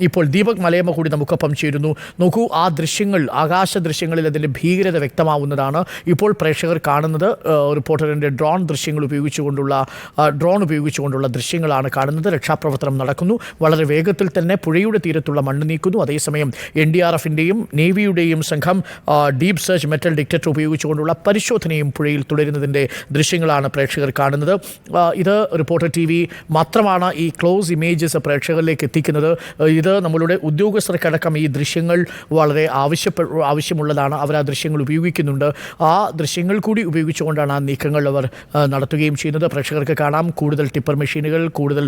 ഇപ്പോൾ ദീപക് മലയമ്മ കൂടി നമുക്കൊപ്പം ചേരുന്നു. നോക്കൂ, ആ ദൃശ്യങ്ങൾ, ആകാശ ദൃശ്യങ്ങളിൽ അതിൻ്റെ ഭീകരത വ്യക്തമാവുന്നതാണ്. ഇപ്പോൾ പ്രേക്ഷകർ കാണുന്നത് റിപ്പോർട്ടറിൻ്റെ ഡ്രോൺ ഉപയോഗിച്ചുകൊണ്ടുള്ള ദൃശ്യങ്ങളാണ് കാണുന്നത്. രക്ഷാപ്രവർത്തനം നടക്കുന്നു. വളരെ വേഗത്തിൽ തന്നെ പുഴയുടെ തീരത്തുള്ള മണ്ണ് നീക്കുന്നു. അതേസമയം NDRFിൻ്റെയും നേവിയുടെയും സംഘം ഡീപ് സെർച്ച് മെറ്റൽ ഡിറ്റക്ടർ ഉപയോഗിച്ചുകൊണ്ടുള്ള പരിശോധനയും പുഴയിൽ തുടരുന്നതിൻ്റെ ദൃശ്യങ്ങളാണ് പ്രേക്ഷകർ കാണുന്നത്. ഇത് റിപ്പോർട്ടർ TV മാത്രമാണ് ഈ ക്ലോസ് ഇമേജസ് പ്രേക്ഷകരിലേക്ക് എത്തിക്കുന്നത്. ഇത് നമ്മളുടെ ഉദ്യോഗസ്ഥർക്കടക്കം ഈ ദൃശ്യങ്ങൾ വളരെ ആവശ്യമുള്ളതാണ്. അവർ ആ ദൃശ്യങ്ങൾ ഉപയോഗിക്കുന്നുണ്ട്. ആ ദൃശ്യങ്ങൾ കൂടി ഉപയോഗിച്ചുകൊണ്ടാണ് ആ നീക്കങ്ങൾ അവർ നടത്തുകയും ചെയ്യുന്നത്. പ്രേക്ഷകർക്ക് കാണാം, കൂടുതൽ ടിപ്പർ മെഷീനുകൾ, കൂടുതൽ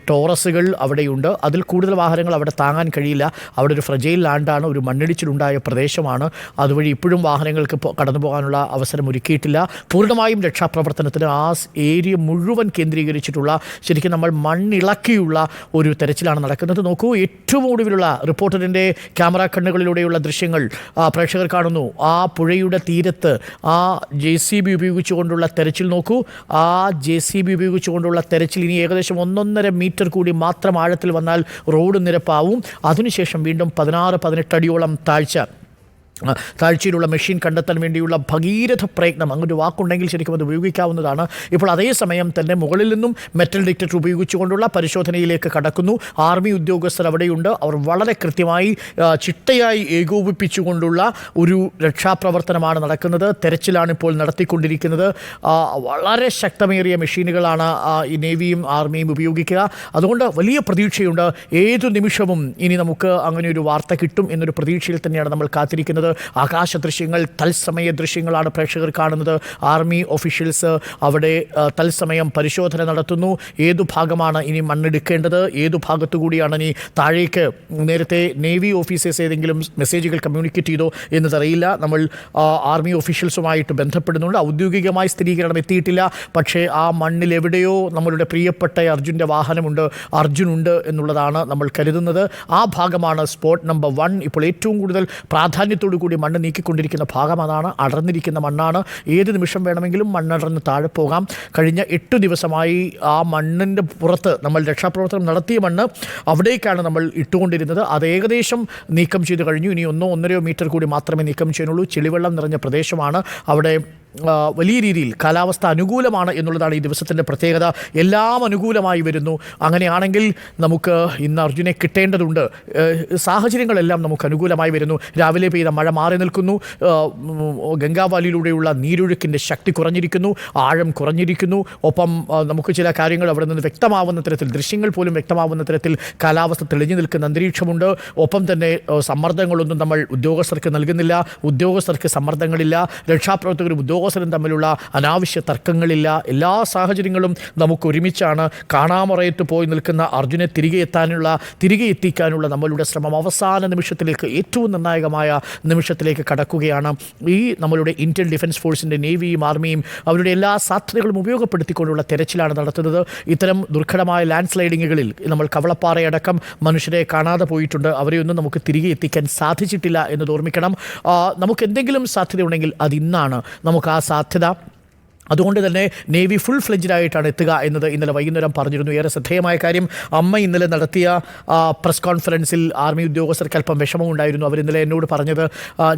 ടോറസുകൾ അവിടെയുണ്ട്. അതിൽ കൂടുതൽ വാഹനങ്ങൾ അവിടെ താങ്ങാൻ കഴിയില്ല. അവിടെ ഒരു ഫ്രജൈൽ ലാൻഡാണ്, ഒരു മണ്ണിടിച്ചിലുണ്ടായ പ്രദേശമാണ്. അതുവഴി ഇപ്പോഴും വാഹനങ്ങൾക്ക് കടന്നു പോകാനുള്ള അവസരം ഒരുക്കിയിട്ടില്ല. പൂർണ്ണമായും രക്ഷാപ്രവർത്തനത്തിന് ആ ഏരിയ മുഴുവൻ കേന്ദ്രീകരിച്ചിട്ടുള്ള, ശരിക്കും നമ്മൾ മണ്ണിളക്കിയുള്ള ഒരു തെരച്ചിലാണ് നടക്കുന്നത്. നോക്കൂ, ഏറ്റവും ഒടുവിലുള്ള റിപ്പോർട്ടറിൻ്റെ ക്യാമറ കണ്ണുകളിലൂടെയുള്ള ദൃശ്യങ്ങൾ പ്രേക്ഷകർ കാണുന്നു. ആ പുഴയുടെ തീരത്ത് ആ JCB ഉപയോഗിച്ചുകൊണ്ടുള്ള തെരച്ചിൽ നോക്കൂ. ആ JCB ഉപയോഗിച്ചുകൊണ്ടുള്ള തെരച്ചിൽ ഇനി ഏകദേശം 1.5 മീറ്റർ കൂടി മാത്രം ആഴത്തിൽ വന്നാൽ റോഡ് നിരപ്പാവും. അതിനുശേഷം വീണ്ടും 16-18 അടിയോളം താഴ്ചയിലുള്ള മെഷീൻ കണ്ടെത്താൻ വേണ്ടിയുള്ള ഭഗീരഥ പ്രയത്നം, അങ്ങനൊരു വാക്കുണ്ടെങ്കിൽ ശരിക്കും അത് ഉപയോഗിക്കാവുന്നതാണ്. ഇപ്പോൾ അതേസമയം തന്നെ മുകളിൽ നിന്നും മെറ്റൽ ഡിറ്റക്ടർ ഉപയോഗിച്ചുകൊണ്ടുള്ള പരിശോധനയിലേക്ക് കടക്കുന്നു. ആർമി ഉദ്യോഗസ്ഥർ അവിടെയുണ്ട്. അവർ വളരെ കൃത്യമായി ചിട്ടയായി ഏകോപിപ്പിച്ചുകൊണ്ടുള്ള ഒരു രക്ഷാപ്രവർത്തനമാണ് നടക്കുന്നത്. തെരച്ചിലാണ് ഇപ്പോൾ നടത്തിക്കൊണ്ടിരിക്കുന്നത്. വളരെ ശക്തമേറിയ മെഷീനുകളാണ് ഈ നേവിയും ആർമിയും ഉപയോഗിക്കുക. അതുകൊണ്ട് വലിയ പ്രതീക്ഷയുണ്ട്. ഏതു നിമിഷവും ഇനി നമുക്ക് അങ്ങനെ ഒരു വാർത്ത കിട്ടും എന്നൊരു പ്രതീക്ഷയിൽ തന്നെയാണ് നമ്മൾ കാത്തിരിക്കുന്നത്. ആകാശ ദൃശ്യങ്ങൾ, തത്സമയ ദൃശ്യങ്ങളാണ് പ്രേക്ഷകർ കാണുന്നത്. ആർമി ഒഫീഷ്യൽസ് അവിടെ തത്സമയം പരിശോധന നടത്തുന്നു. ഏതു ഭാഗമാണ് ഇനി മണ്ണെടുക്കേണ്ടത്, ഏതു ഭാഗത്തു കൂടിയാണ് ഇനി താഴേക്ക്. നേരത്തെ നേവി ഓഫീസേഴ്സ് ഏതെങ്കിലും മെസ്സേജുകൾ കമ്മ്യൂണിക്കേറ്റ് ചെയ്തോ എന്നതറിയില്ല. നമ്മൾ ആർമി ഒഫീഷ്യൽസുമായിട്ട് ബന്ധപ്പെടുന്നുണ്ട്. ഔദ്യോഗികമായി സ്ഥിരീകരണം എത്തിയിട്ടില്ല. പക്ഷേ ആ മണ്ണിൽ എവിടെയോ നമ്മളുടെ പ്രിയപ്പെട്ട അർജുൻ്റെ വാഹനമുണ്ട്, അർജുനുണ്ട് എന്നുള്ളതാണ് നമ്മൾ കരുതുന്നത്. ആ ഭാഗമാണ് സ്പോട്ട് നമ്പർ 1. ഇപ്പോൾ ഏറ്റവും കൂടുതൽ പ്രാധാന്യത്തോടു കൂടി മണ്ണ് നീക്കിക്കൊണ്ടിരിക്കുന്ന ഭാഗം അതാണ്. അടർന്നിരിക്കുന്ന മണ്ണാണ്. ഏത് നിമിഷം വേണമെങ്കിലും മണ്ണടർന്ന് താഴെ പോകാം. കഴിഞ്ഞ 8 ദിവസമായി ആ മണ്ണിൻ്റെ പുറത്ത് നമ്മൾ രക്ഷാപ്രവർത്തനം നടത്തിയ മണ്ണ് അവിടേക്കാണ് നമ്മൾ ഇട്ടുകൊണ്ടിരുന്നത്. അത് ഏകദേശം നീക്കം ചെയ്ത് കഴിഞ്ഞു. ഇനി 1-1.5 മീറ്റർ കൂടി മാത്രമേ നീക്കം ചെയ്യാനുള്ളൂ. ചെളിവെള്ളം നിറഞ്ഞ പ്രദേശമാണ്. അവിടെ വലിയ രീതിയിൽ കാലാവസ്ഥ അനുകൂലമാണ് എന്നുള്ളതാണ് ഈ ദിവസത്തിൻ്റെ പ്രത്യേകത. എല്ലാം അനുകൂലമായി വരുന്നു. അങ്ങനെയാണെങ്കിൽ നമുക്ക് ഇന്ന് അർജുനെ കിട്ടേണ്ടതുണ്ട്. സാഹചര്യങ്ങളെല്ലാം നമുക്ക് അനുകൂലമായി വരുന്നു. രാവിലെ പെയ്ത മഴ മാറി നിൽക്കുന്നു. ഗംഗാവാലിയിലൂടെയുള്ള നീരൊഴുക്കിൻ്റെ ശക്തി കുറഞ്ഞിരിക്കുന്നു, ആഴം കുറഞ്ഞിരിക്കുന്നു. ഒപ്പം നമുക്ക് ചില കാര്യങ്ങൾ അവിടെ നിന്ന് വ്യക്തമാവുന്ന തരത്തിൽ, ദൃശ്യങ്ങൾ പോലും വ്യക്തമാവുന്ന തരത്തിൽ കാലാവസ്ഥ തെളിഞ്ഞു നിൽക്കുന്ന അന്തരീക്ഷമുണ്ട്. ഒപ്പം തന്നെ സമ്മർദ്ദങ്ങളൊന്നും നമ്മൾ ഉദ്യോഗസ്ഥർക്ക് നൽകുന്നില്ല. ഉദ്യോഗസ്ഥർക്ക് സമ്മർദ്ദങ്ങളില്ല. രക്ഷാപ്രവർത്തകരും ഉദ്യോഗസ്ഥരും തമ്മിലുള്ള അനാവശ്യ തർക്കങ്ങളില്ല. എല്ലാ സാഹചര്യങ്ങളും നമുക്ക് ഒരുമിച്ചാണ്. കാണാമറയത്ത് പോയി നിൽക്കുന്ന അർജുനെ തിരികെ എത്തിക്കാനുള്ള നമ്മളുടെ ശ്രമം അവസാന നിമിഷത്തിലേക്ക്, ഏറ്റവും നിർണായകമായ നിമിഷത്തിലേക്ക് കടക്കുകയാണ്. ഈ നമ്മളുടെ ഇന്ത്യൻ ഡിഫൻസ് ഫോഴ്സിൻ്റെ നേവിയും ആർമിയും അവരുടെ എല്ലാ സാധ്യതകളും ഉപയോഗപ്പെടുത്തിക്കൊണ്ടുള്ള തെരച്ചിലാണ് നടത്തുന്നത്. ഇത്തരം ദുർഘടമായ ലാൻഡ് സ്ലൈഡിങ്ങുകളിൽ നമ്മൾ കവളപ്പാറയടക്കം മനുഷ്യരെ കാണാതെ പോയിട്ടുണ്ട്. അവരെയൊന്നും നമുക്ക് തിരികെ എത്തിക്കാൻ സാധിച്ചിട്ടില്ല എന്നത് ഓർമ്മിക്കണം. നമുക്ക് എന്തെങ്കിലും സാധ്യതയുണ്ടെങ്കിൽ അത് ഇന്നാണ്. നമുക്ക് ആ സാധ്യത, അതുകൊണ്ട് തന്നെ നേവി ഫുൾ ഫ്ലെഡ്ജായിട്ടാണ് എത്തുക എന്നത് ഇന്നലെ വൈകുന്നേരം പറഞ്ഞിരുന്നു. ഏറെ ശ്രദ്ധേയമായ കാര്യം, അമ്മ ഇന്നലെ നടത്തിയ പ്രസ് കോൺഫറൻസിൽ ആർമി ഉദ്യോഗസ്ഥർക്ക് അല്പം വിഷമമുണ്ടായിരുന്നു. അവരിന്നലെ എന്നോട് പറഞ്ഞത്,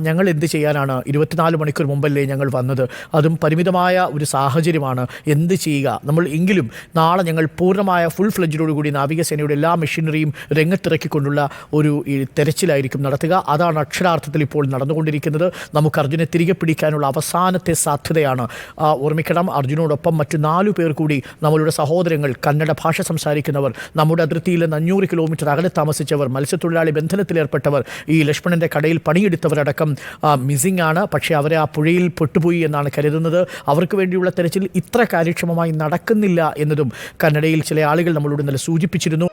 ഞങ്ങൾ എന്ത് ചെയ്യാനാണ്, 24 മണിക്കൂർ മുമ്പല്ലേ ഞങ്ങൾ വന്നത്, അതും പരിമിതമായ ഒരു സാഹചര്യമാണ്, എന്ത് ചെയ്യുക നമ്മൾ. എങ്കിലും നാളെ ഞങ്ങൾ പൂർണ്ണമായ ഫുൾ ഫ്ലെഡ്ജോടുകൂടി നാവികസേനയുടെ എല്ലാ മെഷീനറിയും രംഗത്തിറക്കിക്കൊണ്ടുള്ള ഒരു തെരച്ചിലായിരിക്കും നടത്തുക. അതാണ് അക്ഷരാർത്ഥത്തിൽ ഇപ്പോൾ നടന്നുകൊണ്ടിരിക്കുന്നത്. നമുക്ക് അർജുനെ തിരികെ പിടിക്കാനുള്ള അവസാനത്തെ സാധ്യതയാണ്. ഓർമ്മിക്കണം, അർജുനോടൊപ്പം മറ്റു 4 പേർ കൂടി നമ്മളുടെ സഹോദരങ്ങൾ, കന്നഡ ഭാഷ സംസാരിക്കുന്നവർ, നമ്മുടെ അതിർത്തിയിൽ നിന്ന് 500 കിലോമീറ്റർ അകലെ താമസിച്ചവർ, മത്സ്യത്തൊഴിലാളി ബന്ധനത്തിലേർപ്പെട്ടവർ, ഈ ലക്ഷ്മണൻ്റെ കടയിൽ പണിയെടുത്തവരടക്കം മിസ്സിംഗ് ആണ്. പക്ഷേ അവരെ ആ പുഴയിൽ പെട്ടുപോയി എന്നാണ് കരുതുന്നത്. അവർക്ക് വേണ്ടിയുള്ള തെരച്ചിൽ ഇത്ര കാര്യക്ഷമമായി നടക്കുന്നില്ല എന്നതും കന്നഡയിൽ ചില ആളുകൾ നമ്മളോട് ഇന്നലെ സൂചിപ്പിച്ചിരുന്നു.